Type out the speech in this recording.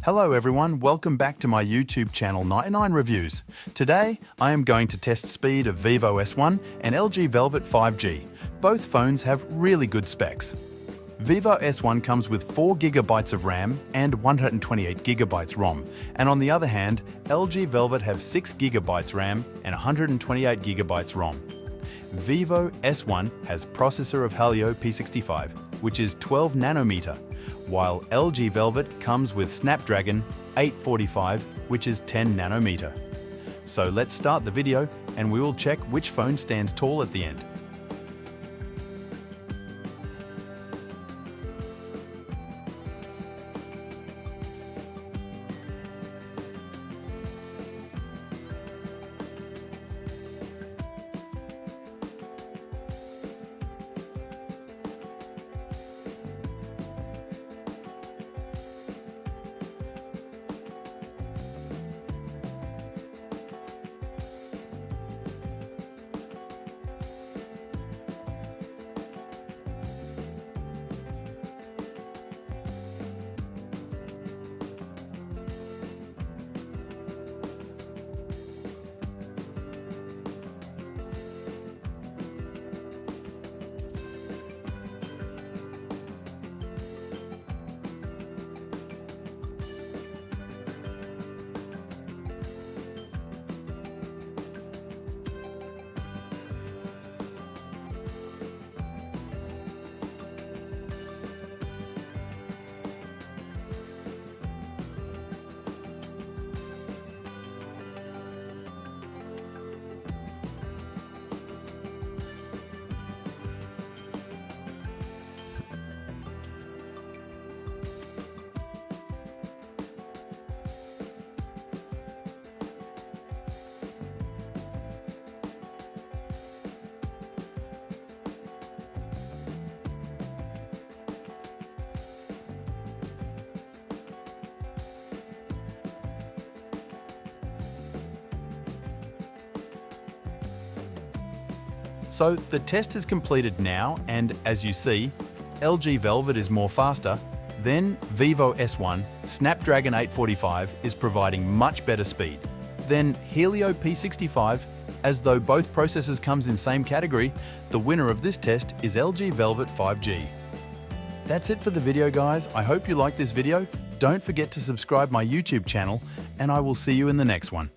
Hello everyone, welcome back to my YouTube channel 99 Reviews. Today, I am going to test speed of Vivo S1 and LG Velvet 5G. Both phones have really good specs. Vivo S1 comes with 4GB of RAM and 128GB ROM, and on the other hand, LG Velvet have 6GB RAM and 128GB ROM. Vivo S1 has processor of Helio P65, which is 12 nanometer, while LG Velvet comes with Snapdragon 845, which is 10 nanometer. So let's start the video and we will check which phone stands tall at the end. So the test is completed now, and as you see, LG Velvet is more faster, then Vivo S1 Snapdragon 845 is providing much better speed. Then Helio P65, as though both processors comes in same category, the winner of this test is LG Velvet 5G. That's it for the video guys, I hope you liked this video. Don't forget to subscribe my YouTube channel, and I will see you in the next one.